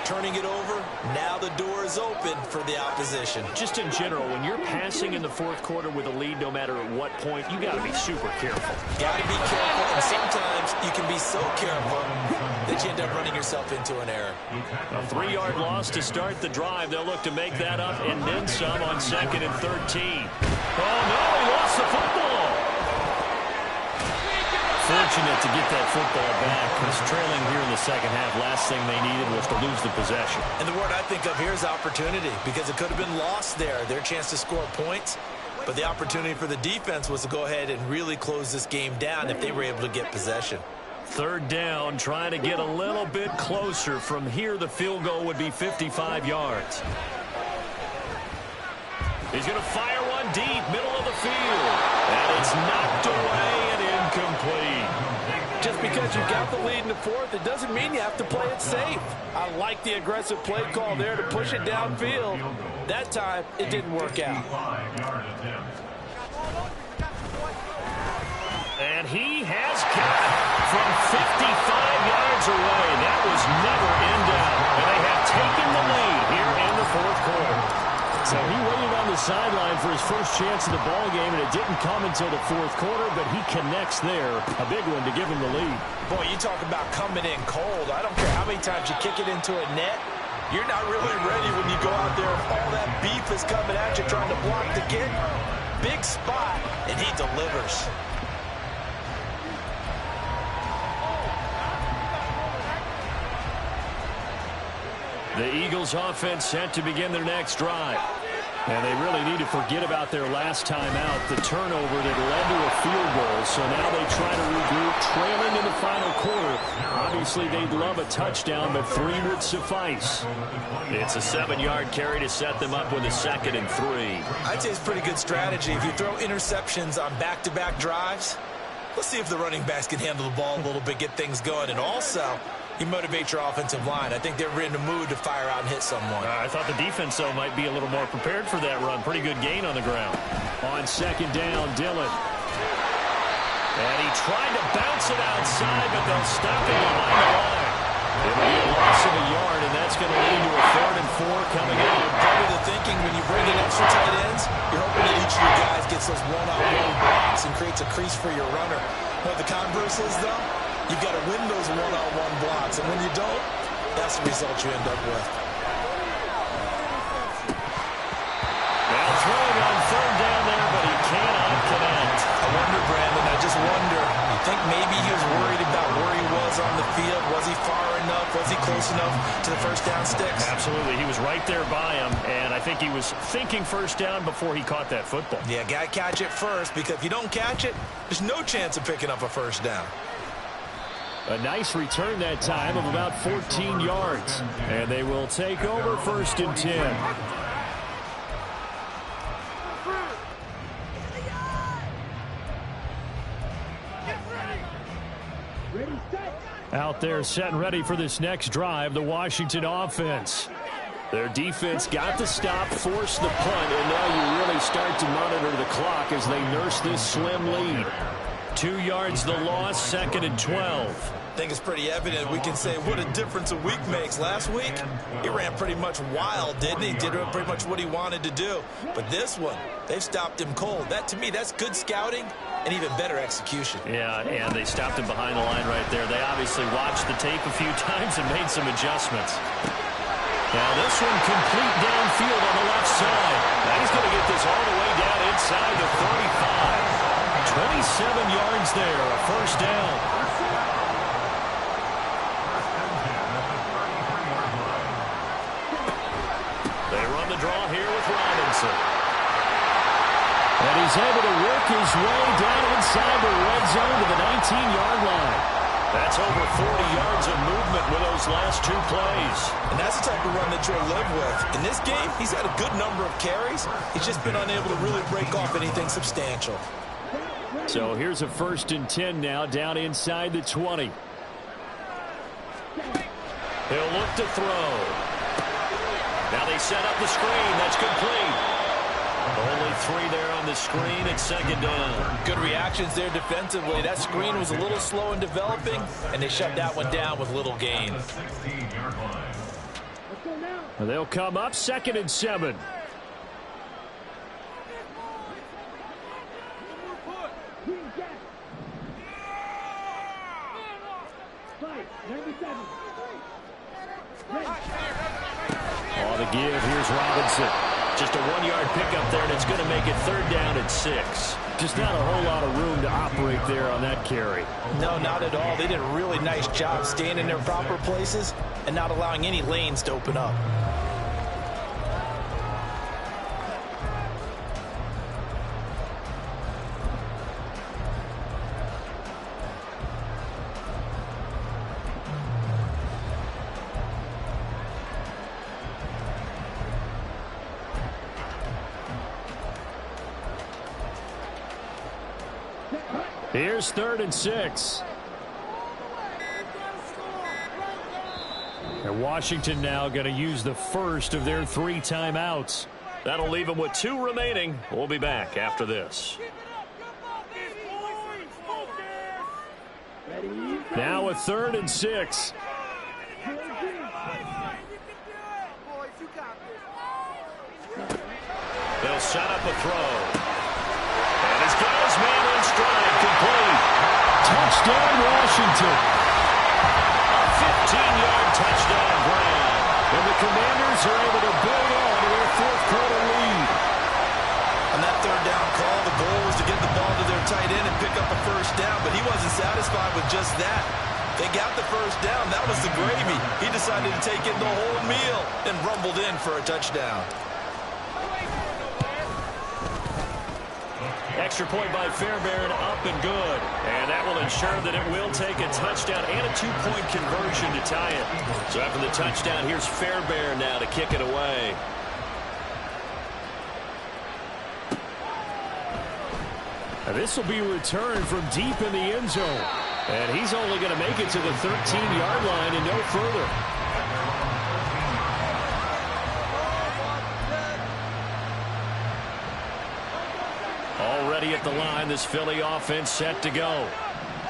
turning it over, now the door is open for the opposition. Just in general, when you're passing in the fourth quarter with a lead, no matter at what point, you got to be super careful. Got to be careful, and sometimes you can be so careful that you end up running yourself into an error. A 3-yard loss to start the drive. They'll look to make that up and then some on 2nd and 13. Oh, no, he lost the football. Fortunate to get that football back, because trailing here in the second half, last thing they needed was to lose the possession. And the word I think of here is opportunity, because it could have been lost there, their chance to score points. But the opportunity for the defense was to go ahead and really close this game down if they were able to get possession. Third down, trying to get a little bit closer. From here, the field goal would be 55 yards. He's going to fire one deep, middle of the field. And it's knocked away and incomplete. Just because you got the lead in the fourth, it doesn't mean you have to play it safe. I like the aggressive play call there to push it downfield. That time, it didn't work out. And he has got it from 55 yards away. That was never in doubt. And they have taken the lead here in the fourth quarter. So he waited on the sideline for his first chance of the ball game, and it didn't come until the fourth quarter, but he connects there. A big one to give him the lead. Boy, you talk about coming in cold. I don't care how many times you kick it into a net. You're not really ready when you go out there and all that beef is coming at you trying to block the kick. Big spot, and he delivers. The Eagles offense set to begin their next drive. And they really need to forget about their last time out, the turnover that led to a field goal. So now they try to regroup, trailing in the final quarter. Obviously, they'd love a touchdown, but 3 would suffice. It's a 7-yard carry to set them up with a 2nd and 3. I'd say it's pretty good strategy. If you throw interceptions on back-to-back drives, let's see if the running backs can handle the ball a little bit, get things going. And also, you motivate your offensive line. I think they're in the mood to fire out and hit someone. I thought the defense, though, might be a little more prepared for that run. Pretty good gain on the ground. On 2nd down, Dillon. And he tried to bounce it outside, but they'll stop him behind the line. It'll be a loss of a yard, and that's going to lead to a 3rd and 4 coming up. Part of the thinking when you bring in extra tight ends, you're hoping that each of your guys gets those one-on-one blocks and creates a crease for your runner. What the converse is, though, you've got to win those one-on-one blocks, and when you don't, that's the result you end up with. Now throwing on 3rd down there, but he cannot connect. I wonder, Brandon, I just wonder, you think maybe he was worried about where he was on the field? Was he far enough? Was he close enough to the first down sticks? Absolutely. He was right there by him, and I think he was thinking first down before he caught that football. Yeah, got to catch it first, because if you don't catch it, there's no chance of picking up a first down. A nice return that time of about 14 yards. And they will take over 1st and 10. Out there set and ready for this next drive, the Washington offense. Their defense got the stop, forced the punt, and now you really start to monitor the clock as they nurse this slim lead. 2 yards the loss, 2nd and 12. I think it's pretty evident. We can say what a difference a week makes. Last week, he ran pretty much wild, didn't he? Did pretty much what he wanted to do. But this one, they've stopped him cold. That, to me, that's good scouting and even better execution. Yeah, and they stopped him behind the line right there. They obviously watched the tape a few times and made some adjustments. Now this one complete downfield on the left side. Now he's going to get this all the way down inside the 35. 27 yards there, a first down. They run the draw here with Robinson. And he's able to work his way down inside the red zone to the 19-yard line. That's over 40 yards of movement with those last 2 plays. And that's the type of run that you'll live with. In this game, he's had a good number of carries. He's just been unable to really break off anything substantial. So here's a 1st and 10 now, down inside the 20. He'll look to throw. Now they set up the screen. That's complete. Only 3 there on the screen at 2nd down. Good reactions there defensively. That screen was a little slow in developing, and they shut that one down with little gain. They'll come up 2nd and 7. On the give, here's Robinson. Just a 1-yard pickup there, and it's going to make it 3rd down and 6. Just not a whole lot of room to operate there on that carry. No, not at all. They did a really nice job staying in their proper places and not allowing any lanes to open up. Here's 3rd and 6. And Washington now going to use the first of their 3 timeouts. That'll leave them with 2 remaining. We'll be back after this. Now a 3rd and 6. They'll set up a throw. And his guy's man on stride, complete. Touchdown, Washington. A 15-yard touchdown grab. And the Commanders are able to build on to their 4th quarter lead. On that 3rd down call, the goal was to get the ball to their tight end and pick up a first down, but he wasn't satisfied with just that. They got the first down. That was the gravy. He decided to take in the whole meal and rumbled in for a touchdown. Extra point by Fairbairn, up and good. And that will ensure that it will take a touchdown and a 2-point conversion to tie it. So after the touchdown, here's Fairbairn now to kick it away. Now this will be returned from deep in the end zone. And he's only going to make it to the 13-yard line and no further. Already at the line, this Philly offense set to go.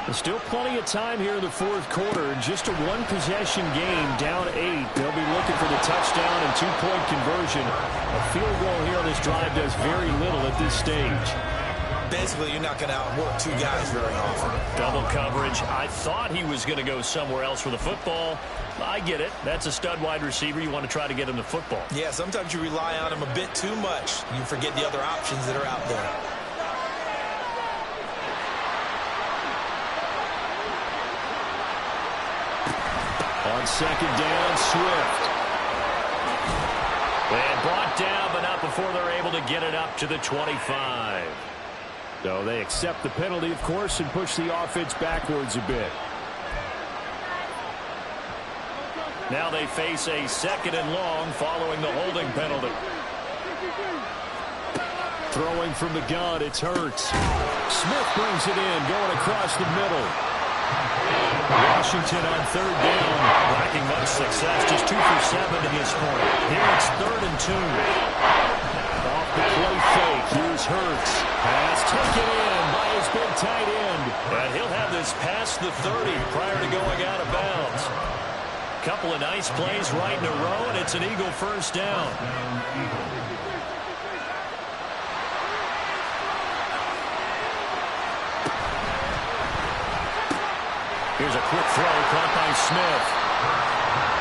There's still plenty of time here in the 4th quarter. Just a 1-possession game, down 8. They'll be looking for the touchdown and 2-point conversion. A field goal here on this drive does very little at this stage. Basically, you're not going to outwork 2 guys very often. Double coverage. I thought he was going to go somewhere else for the football. I get it. That's a stud wide receiver. You want to try to get him the football. Yeah, sometimes you rely on him a bit too much. You forget the other options that are out there. On second down, Swift. And brought down, but not before they're able to get it up to the 25. So they accept the penalty, of course, and push the offense backwards a bit. Now they face a second and long following the holding penalty. Throwing from the gun, it's Hurts. Smith brings it in, going across the middle. Washington on third down. Lacking much success, just 2 for 7 to this point. Here it's 3rd and 2. Off the play fake, here's Hurts. Pass taken in by his big tight end. And he'll have this past the 30 prior to going out of bounds. Couple of nice plays right in a row, and it's an Eagle first down. Here's a quick throw caught by Smith.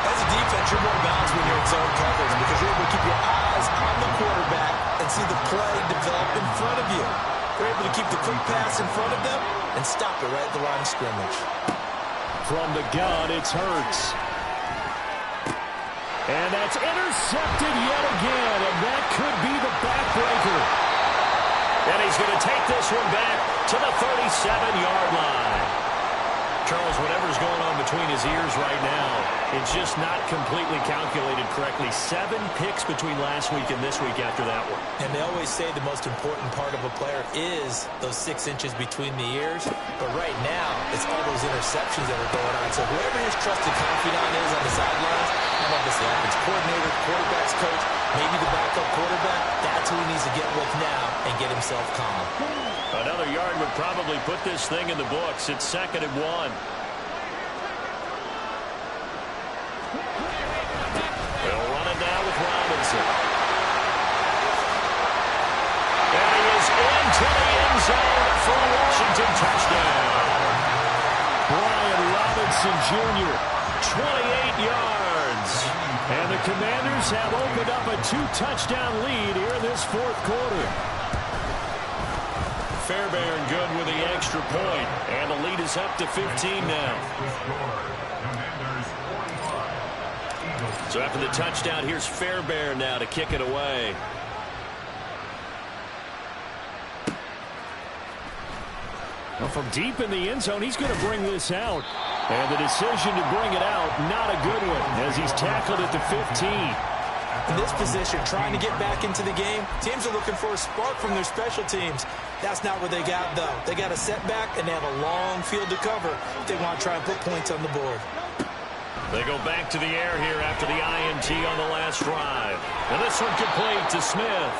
As a defense, you're more balanced when you're in zone coverage because you're able to keep your eyes on the quarterback and see the play develop in front of you. You're able to keep the quick pass in front of them and stop it right at the line of scrimmage. From the gun, it's Hurts. And that's intercepted yet again, and that could be the backbreaker. And he's going to take this one back to the 37-yard line. Charles, whatever's going on between his ears right now, it's just not completely calculated correctly. 7 picks between last week and this week after that one. And they always say the most important part of a player is those 6 inches between the ears. But right now, it's all those interceptions that are going on. So whoever his trusted confidant is on the sidelines, I don't know if it's the offense coordinator, quarterback's coach, maybe the backup quarterback, that's who he needs to get with now and get himself calm. Another yard would probably put this thing in the books. It's 2nd and 1. They'll run it now with Robinson. And he is into the end zone for a Washington touchdown. Brian Robinson Jr., 28 yards. And the Commanders have opened up a 2-touchdown lead here in this 4th quarter. Fairbairn good with the extra point, and the lead is up to 15 now. So after the touchdown, here's Fairbairn now to kick it away. Well, from deep in the end zone, he's going to bring this out. And the decision to bring it out, not a good one, as he's tackled at the 15. In this position, trying to get back into the game, teams are looking for a spark from their special teams. That's not what they got, though. They got a setback, and they have a long field to cover if they want to try and put points on the board. They go back to the air here after the INT on the last drive. And this one complete to Smith.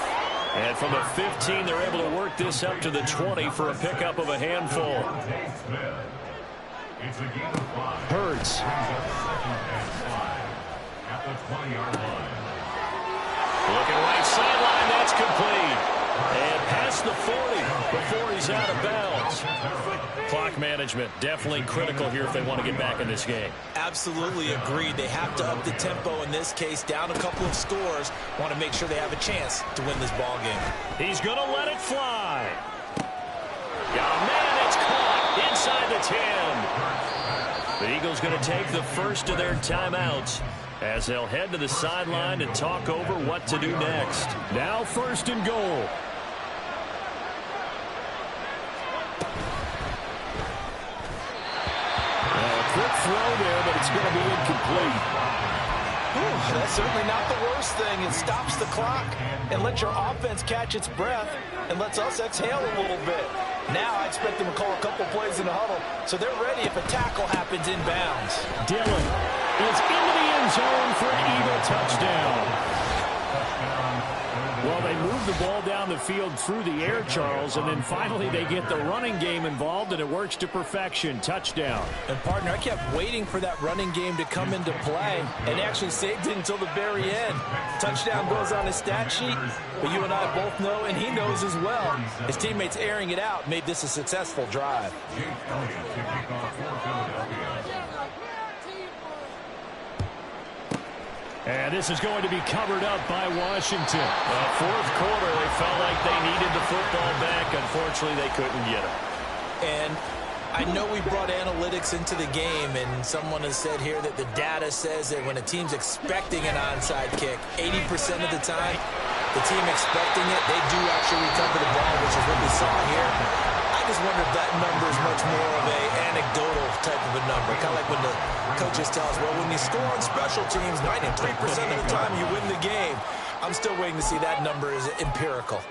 And from the 15, they're able to work this up to the 20 for a pickup of a handful. Hurts. Looking right sideline, that's complete. And past the 40 before he's out of bounds. Clock management, definitely critical here if they want to get back in this game. Absolutely agreed. They have to up the tempo in this case, down a couple of scores. Want to make sure they have a chance to win this ball game. He's going to let it fly. Oh, man, it's caught inside the 10. The Eagles going to take the first of their timeouts as they'll head to the sideline and talk over what to do next. Now 1st and goal. Quick throw there, but it's going to be incomplete. That's certainly not the worst thing. It stops the clock and lets your offense catch its breath and lets us exhale a little bit. Now I expect them to call a couple plays in the huddle so they're ready if a tackle happens inbounds. Dillon is into the end zone for an Eagle touchdown. Well, they move the ball down the field through the air, Charles, and then finally they get the running game involved, and it works to perfection. Touchdown. And, partner, I kept waiting for that running game to come into play and actually saved it until the very end. Touchdown goes on his stat sheet, but you and I both know, and he knows as well, his teammates airing it out made this a successful drive. And this is going to be covered up by Washington. 4th quarter, they felt like they needed the football back. Unfortunately, they couldn't get it. And I know we brought analytics into the game, and someone has said here that the data says that when a team's expecting an onside kick, 80% of the time, the team expecting it, they do actually recover the ball, which is what we saw here. I just wonder if that number is much more of an anecdotal type of a number, kind of like when the coaches tell us, well, when you score on special teams, 93% of the time you win the game. I'm still waiting to see that number is empirical.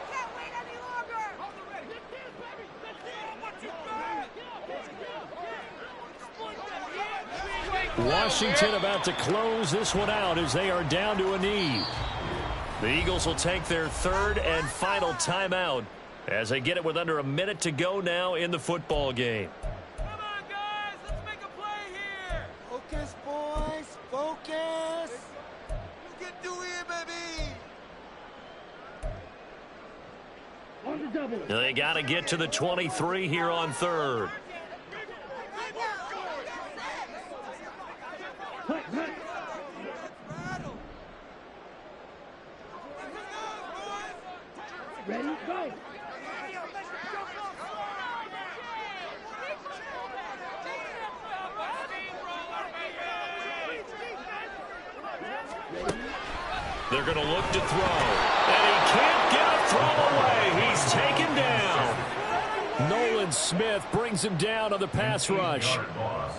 Washington about to close this one out as they are down to a knee. The Eagles will take their third and final timeout as they get it with under a minute to go now in the football game. Come on, guys. Let's make a play here. Focus, boys. Focus. You can do it, baby. They got to get to the 23 here on third. Ready, go. They're going to look to throw. And he can't get a throw away. He's taken down. Nolan Smith brings him down on the pass rush.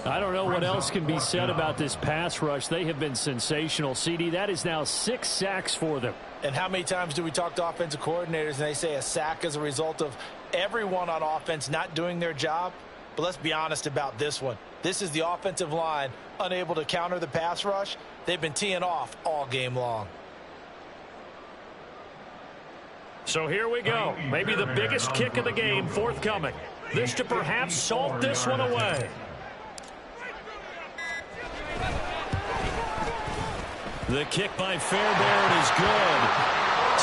I don't know what else can be said about this pass rush. They have been sensational. CD, that is now 6 sacks for them. And how many times do we talk to offensive coordinators and they say a sack is a result of everyone on offense not doing their job? But let's be honest about this one. This is the offensive line unable to counter the pass rush. They've been teeing off all game long. So here we go. Maybe the biggest kick of the game forthcoming. This to perhaps salt this one away. The kick by Fairbairn is good.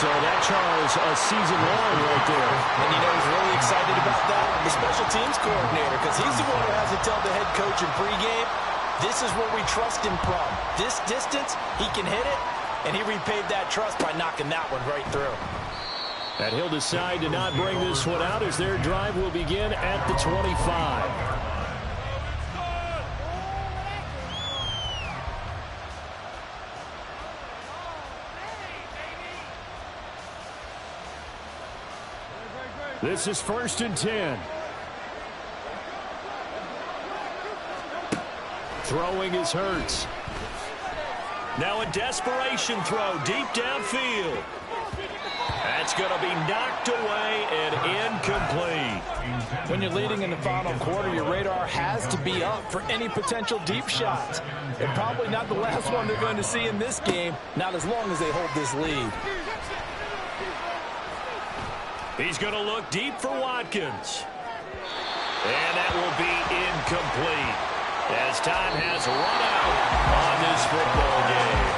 So that, Charles, a season long right there. And you know who's really excited about that? The special teams coordinator, because he's the one who has to tell the head coach in pregame, this is where we trust him from. This distance, he can hit it, and he repaid that trust by knocking that one right through. And he'll decide to not bring this one out as their drive will begin at the 25. This is 1st and 10. Throwing is Hurts. Now a desperation throw deep downfield. That's going to be knocked away and incomplete. When you're leading in the final quarter, your radar has to be up for any potential deep shots. And probably not the last one they're going to see in this game, not as long as they hold this lead. He's going to look deep for Watkins. And that will be incomplete as time has run out on this football game.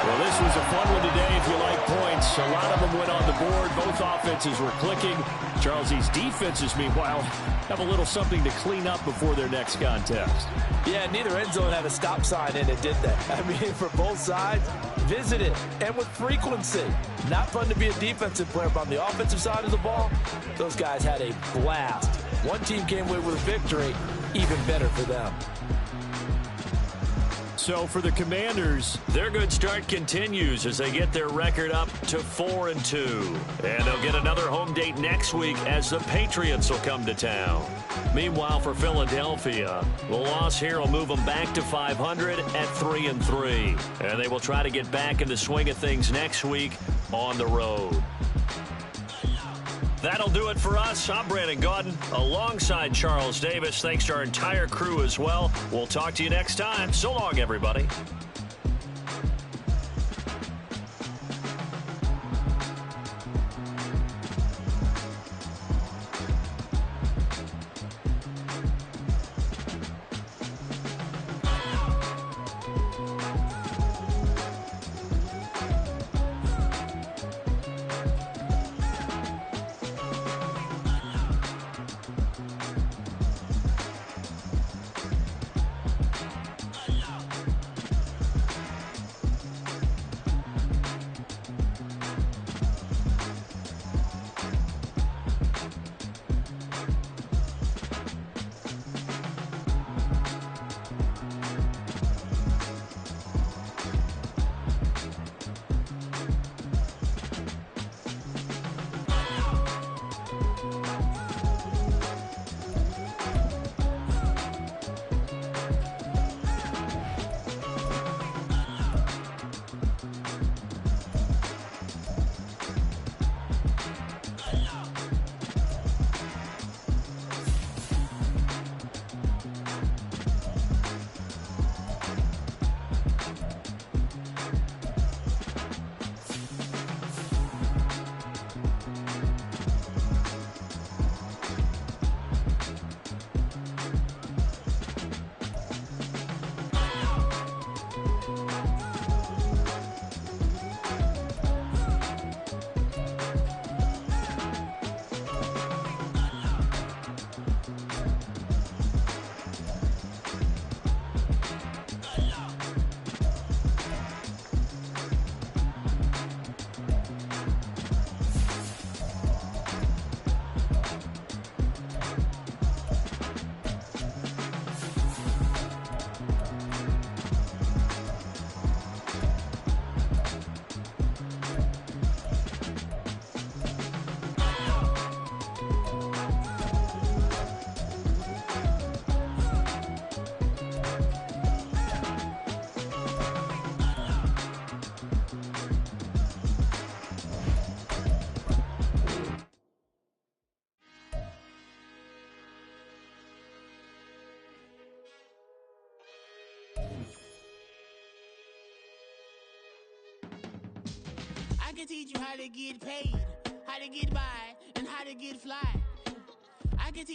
Well, this was a fun one today if you like points. A lot of them went on the board. Both offenses were clicking. Charles, these defenses, meanwhile, have a little something to clean up before their next contest. Yeah, neither end zone had a stop sign in it, did they? I mean, for both sides, visit it, and with frequency. Not fun to be a defensive player, but on the offensive side of the ball, those guys had a blast. One team came away with a victory, even better for them. So for the Commanders, their good start continues as they get their record up to 4-2. And they'll get another home date next week as the Patriots will come to town. Meanwhile, for Philadelphia, the loss here will move them back to 500 at 3-3. And they will try to get back in the swing of things next week on the road. That'll do it for us. I'm Brandon Gaudin alongside Charles Davis. Thanks to our entire crew as well. We'll talk to you next time. So long, everybody. can teach you how to get paid, how to get by, and how to get fly.